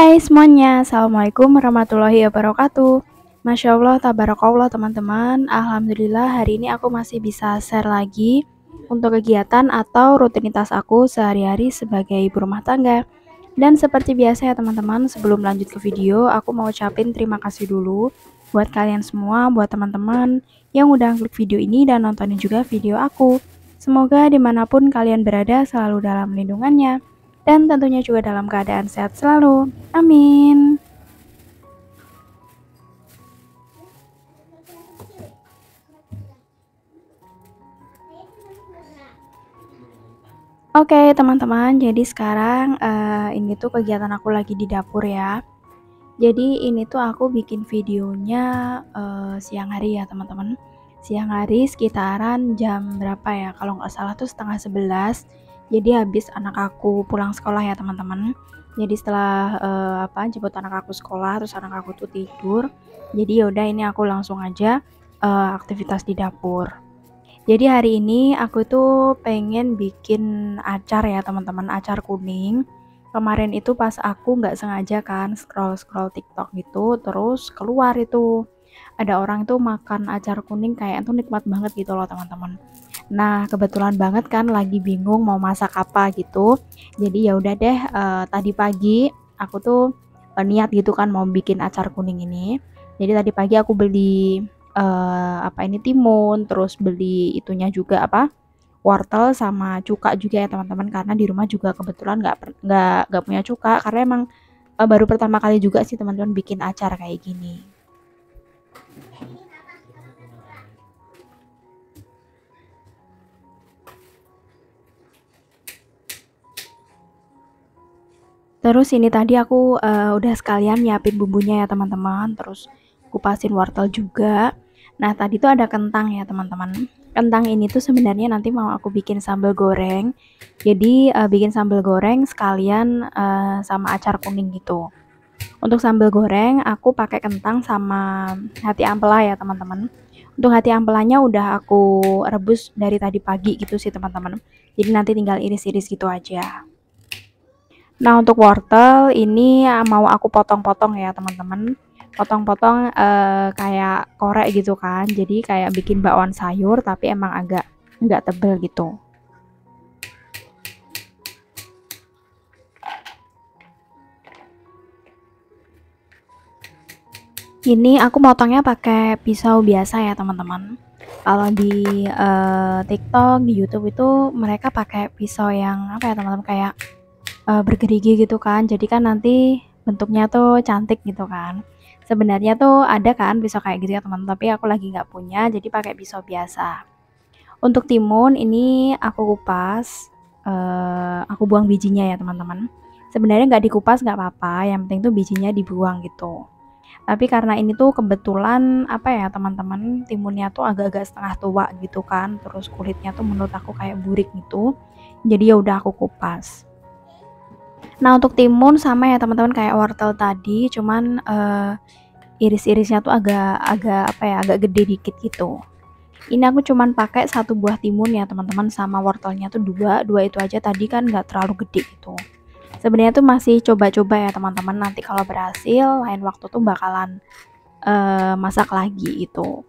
Hai semuanya, Assalamualaikum warahmatullahi wabarakatuh. Masya Allah, tabarakallah teman-teman. Alhamdulillah hari ini aku masih bisa share lagi untuk kegiatan atau rutinitas aku sehari-hari sebagai ibu rumah tangga. Dan seperti biasa ya teman-teman, sebelum lanjut ke video, aku mau ucapin terima kasih dulu buat kalian semua, buat teman-teman yang udah klik video ini dan nontonin juga video aku. Semoga dimanapun kalian berada selalu dalam lindungannya dan tentunya juga dalam keadaan sehat selalu. Amin. Oke teman-teman, jadi sekarang ini tuh kegiatan aku lagi di dapur ya. Jadi ini tuh aku bikin videonya siang hari ya teman-teman. Siang hari sekitaran jam berapa ya? Kalau nggak salah tuh 10:30. Jadi habis anak aku pulang sekolah ya teman-teman. Jadi setelah jemput anak aku sekolah, terus anak aku tuh tidur. Jadi yaudah ini aku langsung aja aktivitas di dapur. Jadi hari ini aku tuh pengen bikin acar ya teman-teman, acar kuning. Kemarin itu pas aku nggak sengaja kan scroll TikTok gitu, terus keluar itu ada orang tuh makan acar kuning kayak itu nikmat banget gitu loh teman-teman. Nah kebetulan banget kan lagi bingung mau masak apa gitu. Jadi ya udah deh tadi pagi aku tuh niat gitu kan mau bikin acar kuning ini. Jadi tadi pagi aku beli timun, terus beli itunya juga wortel sama cuka juga ya teman-teman, karena di rumah juga kebetulan nggak punya cuka karena emang baru pertama kali juga sih teman-teman bikin acar kayak gini. Terus ini tadi aku udah sekalian nyiapin bumbunya ya teman-teman, terus kupasin wortel juga. Nah tadi tuh ada kentang ya teman-teman. Kentang ini tuh sebenarnya nanti mau aku bikin sambal goreng. Jadi bikin sambal goreng sekalian sama acar kuning gitu. Untuk sambal goreng aku pakai kentang sama hati ampela ya teman-teman. Untuk hati ampelanya udah aku rebus dari tadi pagi gitu sih teman-teman. Jadi nanti tinggal iris-iris gitu aja. Nah untuk wortel ini mau aku potong-potong ya teman-teman. Potong-potong kayak korek gitu kan. Jadi kayak bikin bakwan sayur tapi emang agak nggak tebel gitu. Ini aku motongnya pakai pisau biasa ya teman-teman. Kalau di TikTok, di YouTube itu mereka pakai pisau yang apa ya teman-teman, kayak bergerigi gitu kan. Jadi kan nanti bentuknya tuh cantik gitu kan. Sebenarnya tuh ada kan pisau kayak gitu ya teman-teman, tapi aku lagi nggak punya, jadi pakai pisau biasa. Untuk timun ini aku kupas, aku buang bijinya ya teman-teman. Sebenarnya nggak dikupas nggak apa-apa, yang penting tuh bijinya dibuang gitu. Tapi karena ini tuh kebetulan apa ya teman-teman, timunnya tuh agak-agak setengah tua gitu kan, terus kulitnya tuh menurut aku kayak burik gitu. Jadi ya udah aku kupas. Nah untuk timun sama ya teman-teman kayak wortel tadi, cuman iris-irisnya tuh agak gede dikit gitu. Ini aku cuman pakai satu buah timun ya teman-teman, sama wortelnya tuh dua itu aja, tadi kan nggak terlalu gede gitu. Sebenarnya tuh masih coba-coba ya teman-teman, nanti kalau berhasil lain waktu tuh bakalan masak lagi gitu.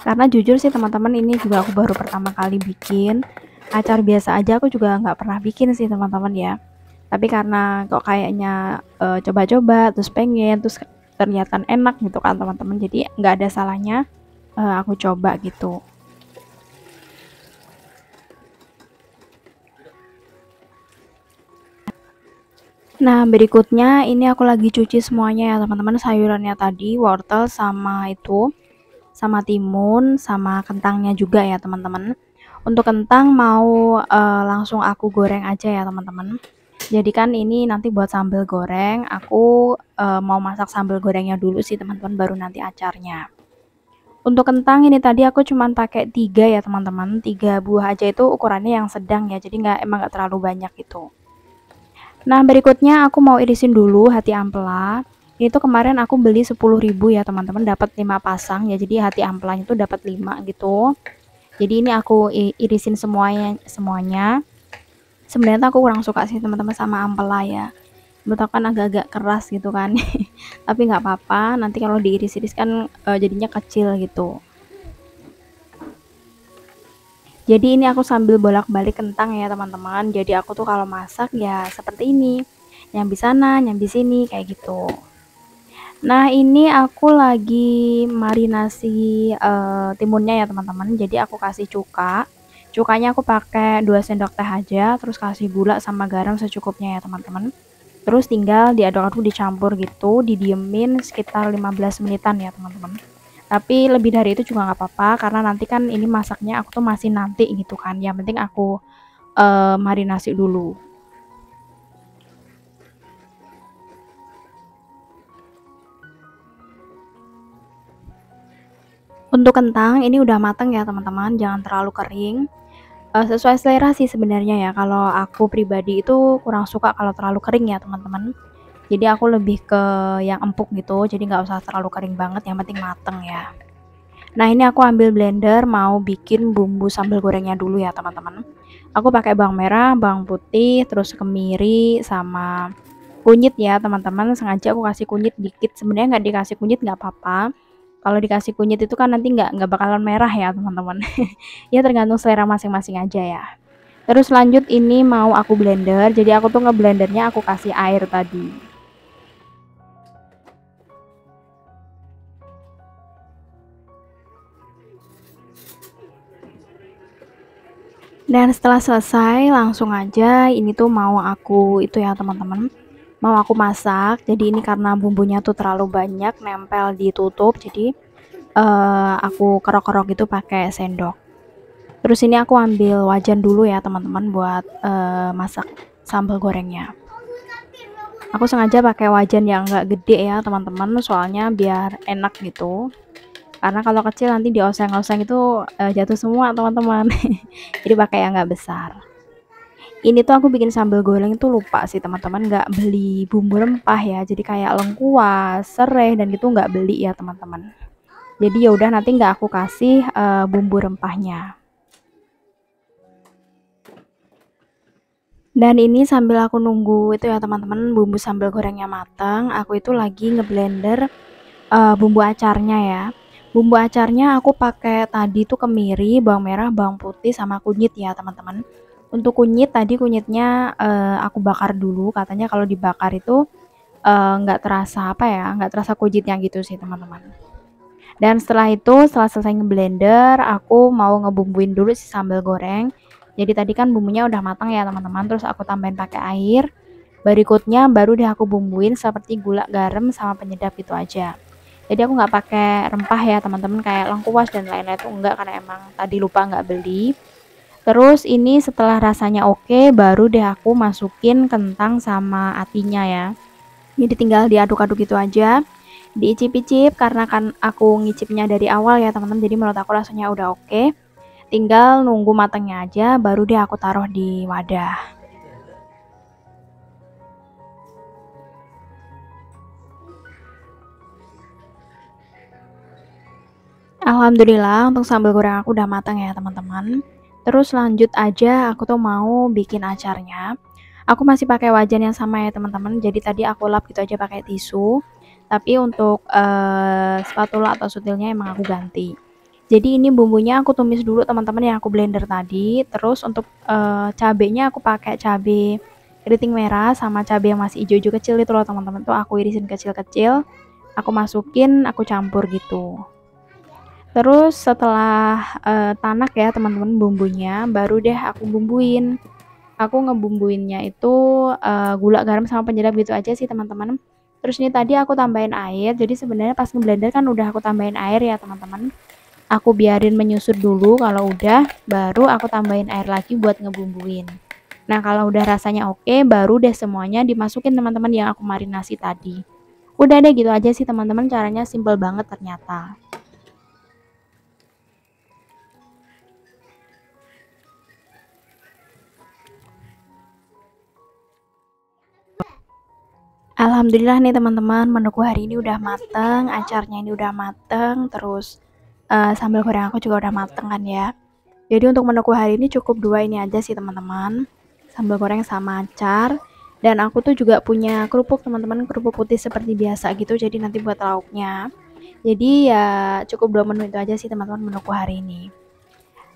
Karena jujur sih teman-teman, ini juga aku baru pertama kali bikin acar. Biasa aja aku juga nggak pernah bikin sih teman-teman ya, tapi karena kok kayaknya coba-coba terus pengen, terus ternyata enak gitu kan teman-teman, jadi nggak ada salahnya aku coba gitu. Nah berikutnya ini aku lagi cuci semuanya ya teman-teman, sayurannya tadi, wortel sama sama timun sama kentangnya juga ya teman-teman. Untuk kentang mau langsung aku goreng aja ya teman-teman. Jadi kan ini nanti buat sambal goreng, aku mau masak sambal gorengnya dulu sih teman-teman, baru nanti acarnya. Untuk kentang ini tadi aku cuman pakai 3 ya teman-teman, 3 buah aja, itu ukurannya yang sedang ya, jadi emang nggak terlalu banyak gitu. Nah berikutnya aku mau irisin dulu hati ampela. Ini tuh kemarin aku beli 10.000 ya teman-teman, dapat 5 pasang ya, jadi hati ampelanya tuh dapat 5 gitu. Jadi ini aku irisin semuanya. Sebenarnya aku kurang suka sih teman-teman sama ampela ya. Menurut aku kan agak-agak keras gitu kan. Tapi nggak apa-apa, nanti kalau diiris-iris kan jadinya kecil gitu. Jadi ini aku sambil bolak-balik kentang ya teman-teman. Jadi aku tuh kalau masak ya seperti ini. Nyambi sana, nyambi sini kayak gitu. Nah, ini aku lagi marinasi timunnya ya teman-teman. Jadi aku kasih cuka. Cukanya aku pakai 2 sendok teh aja, terus kasih gula sama garam secukupnya ya teman-teman. Terus tinggal diaduk-aduk dicampur gitu, didiemin sekitar 15 menitan ya teman-teman. Tapi lebih dari itu juga nggak apa-apa karena nanti kan ini masaknya aku tuh masih nanti gitu kan. Yang penting aku marinasi dulu. Untuk kentang ini udah mateng ya teman-teman, jangan terlalu kering. Sesuai selera sih sebenarnya ya, kalau aku pribadi itu kurang suka kalau terlalu kering ya teman-teman. Jadi aku lebih ke yang empuk gitu, jadi nggak usah terlalu kering banget, yang penting mateng ya. Nah ini aku ambil blender mau bikin bumbu sambal gorengnya dulu ya teman-teman. Aku pakai bawang merah, bawang putih, terus kemiri sama kunyit ya teman-teman. Sengaja aku kasih kunyit dikit, sebenarnya nggak dikasih kunyit nggak apa-apa. Kalau dikasih kunyit itu kan nanti nggak bakalan merah ya teman-teman. Ya tergantung selera masing-masing aja ya. Terus lanjut ini mau aku blender, jadi aku tuh ngeblendernya aku kasih air tadi. Dan setelah selesai langsung aja ini tuh mau aku itu ya teman-teman, mau aku masak. Jadi ini karena bumbunya tuh terlalu banyak nempel di tutup, jadi aku kerok-kerok gitu pakai sendok. Terus ini aku ambil wajan dulu ya teman-teman buat masak sambal gorengnya. Aku sengaja pakai wajan yang enggak gede ya teman-teman, soalnya biar enak gitu. Karena kalau kecil nanti dioseng-oseng itu jatuh semua teman-teman. Jadi pakai yang enggak besar. Ini tuh aku bikin sambal goreng tuh lupa sih teman-teman, nggak beli bumbu rempah ya. Jadi kayak lengkuas, serai dan gitu nggak beli ya teman-teman. Jadi ya udah nanti nggak aku kasih bumbu rempahnya. Dan ini sambil aku nunggu itu ya teman-teman bumbu sambal gorengnya matang, aku itu lagi ngeblender bumbu acarnya ya. Bumbu acarnya aku pakai tadi tuh kemiri, bawang merah, bawang putih sama kunyit ya teman-teman. Untuk kunyit tadi kunyitnya aku bakar dulu, katanya kalau dibakar itu nggak terasa apa ya, nggak terasa kunyitnya gitu sih teman-teman. Dan setelah itu setelah selesai ngeblender aku mau ngebumbuin dulu si sambal goreng. Jadi tadi kan bumbunya udah matang ya teman-teman, terus aku tambahin pakai air. Berikutnya baru deh aku bumbuin seperti gula, garam sama penyedap gitu aja. Jadi aku nggak pakai rempah ya teman-teman, kayak lengkuas dan lain-lain itu enggak karena emang tadi lupa nggak beli. Terus ini setelah rasanya oke, baru deh aku masukin kentang sama atinya ya. Jadi tinggal diaduk-aduk gitu aja, diicip-icip karena kan aku ngicipnya dari awal ya teman-teman. Jadi menurut aku rasanya udah oke. Tinggal nunggu matangnya aja, baru deh aku taruh di wadah. Alhamdulillah untuk sambal goreng aku udah matang ya teman-teman. Terus lanjut aja aku tuh mau bikin acarnya. Aku masih pakai wajan yang sama ya teman-teman. Jadi tadi aku lap gitu aja pakai tisu. Tapi untuk spatula atau sutilnya emang aku ganti. Jadi ini bumbunya aku tumis dulu teman-teman yang aku blender tadi. Terus untuk cabenya aku pakai cabai keriting merah sama cabai yang masih hijau-hijau kecil itu loh teman-teman, tuh aku irisin kecil-kecil. Aku masukin, aku campur gitu. Terus setelah tanak ya teman-teman bumbunya, baru deh aku bumbuin. Aku ngebumbuinnya itu gula, garam sama penyedap gitu aja sih teman-teman. Terus ini tadi aku tambahin air. Jadi sebenarnya pas ngeblender kan udah aku tambahin air ya teman-teman. Aku biarin menyusut dulu, kalau udah baru aku tambahin air lagi buat ngebumbuin. Nah, kalau udah rasanya oke, baru deh semuanya dimasukin teman-teman yang aku marinasi tadi. Udah deh gitu aja sih teman-teman, caranya simple banget ternyata. Alhamdulillah nih teman-teman, menuku hari ini udah mateng, acarnya ini udah mateng, terus sambal goreng aku juga udah mateng kan ya. Jadi untuk menuku hari ini cukup dua ini aja sih teman-teman, sambal goreng sama acar. Dan aku tuh juga punya kerupuk teman-teman, kerupuk putih seperti biasa gitu, jadi nanti buat lauknya. Jadi ya cukup 2 menu itu aja sih teman-teman menuku hari ini.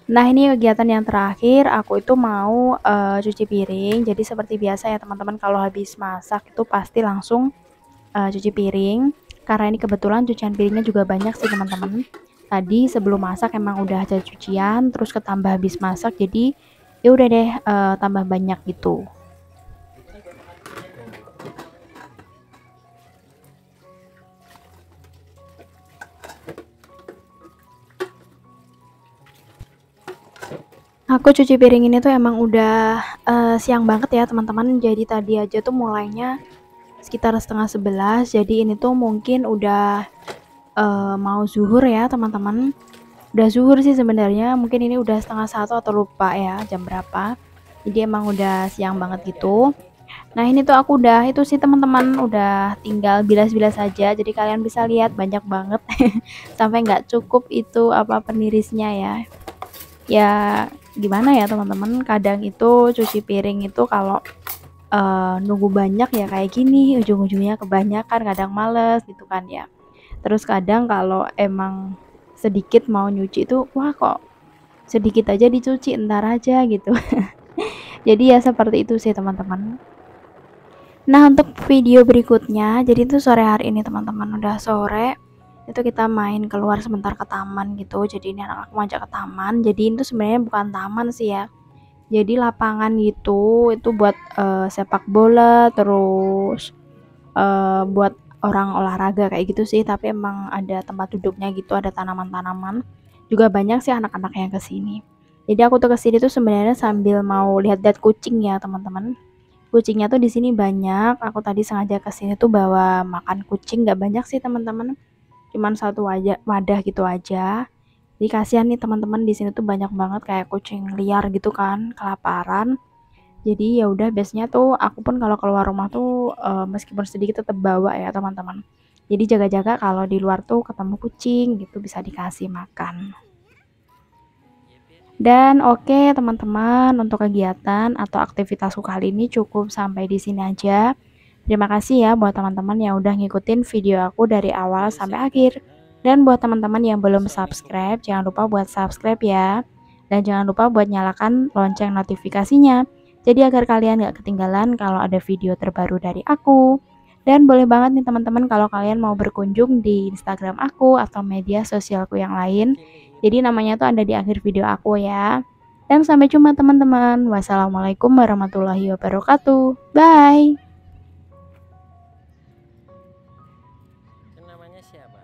Nah ini kegiatan yang terakhir, aku itu mau cuci piring. Jadi seperti biasa ya teman-teman, kalau habis masak itu pasti langsung cuci piring. Karena ini kebetulan cucian piringnya juga banyak sih teman-teman. Tadi sebelum masak emang udah ada cucian, terus ketambah habis masak, jadi ya udah deh tambah banyak gitu. Aku cuci piring ini tuh emang udah siang banget ya teman-teman. Jadi tadi aja tuh mulainya sekitar setengah 11. Jadi ini tuh mungkin udah mau zuhur ya teman-teman. Udah zuhur sih sebenarnya. Mungkin ini udah setengah 1 atau lupa ya jam berapa. Jadi emang udah siang banget gitu. Nah ini tuh aku udah itu sih teman-teman, udah tinggal bilas-bilas saja. Jadi kalian bisa lihat banyak banget sampai nggak cukup itu apa penirisnya ya. Ya gimana ya teman-teman, kadang itu cuci piring itu kalau nunggu banyak ya kayak gini, ujung-ujungnya kebanyakan, kadang males gitu kan ya. Terus kadang kalau emang sedikit mau nyuci itu, wah kok sedikit aja dicuci, entar aja gitu. Jadi ya seperti itu sih teman-teman. Nah untuk video berikutnya, jadi itu sore hari ini teman-teman, udah sore, itu kita main keluar sebentar ke taman gitu. Jadi ini anak aku ngajak ke taman, jadi itu sebenarnya bukan taman sih ya, jadi lapangan gitu, itu buat sepak bola, terus buat orang olahraga kayak gitu sih. Tapi emang ada tempat duduknya gitu, ada tanaman-tanaman, juga banyak sih anak-anak yang kesini. Jadi aku tuh kesini tuh sebenarnya sambil mau lihat-lihat kucing ya teman-teman. Kucingnya tuh di sini banyak. Aku tadi sengaja kesini tuh bawa makan kucing, nggak banyak sih teman-teman, cuman satu wadah gitu aja. Jadi kasihan nih teman-teman, di sini tuh banyak banget kayak kucing liar gitu kan, kelaparan. Jadi ya udah biasanya tuh aku pun kalau keluar rumah tuh meskipun sedikit tetap bawa ya teman-teman. Jadi jaga-jaga kalau di luar tuh ketemu kucing gitu bisa dikasih makan. Dan oke teman-teman, untuk kegiatan atau aktivitasku kali ini cukup sampai di sini aja. Terima kasih ya buat teman-teman yang udah ngikutin video aku dari awal sampai akhir. Dan buat teman-teman yang belum subscribe, jangan lupa buat subscribe ya. Dan jangan lupa buat nyalakan lonceng notifikasinya. Jadi agar kalian gak ketinggalan kalau ada video terbaru dari aku. Dan boleh banget nih teman-teman kalau kalian mau berkunjung di Instagram aku atau media sosialku yang lain. Jadi namanya tuh ada di akhir video aku ya. Dan sampai jumpa teman-teman. Wassalamualaikum warahmatullahi wabarakatuh. Bye. Namanya siapa?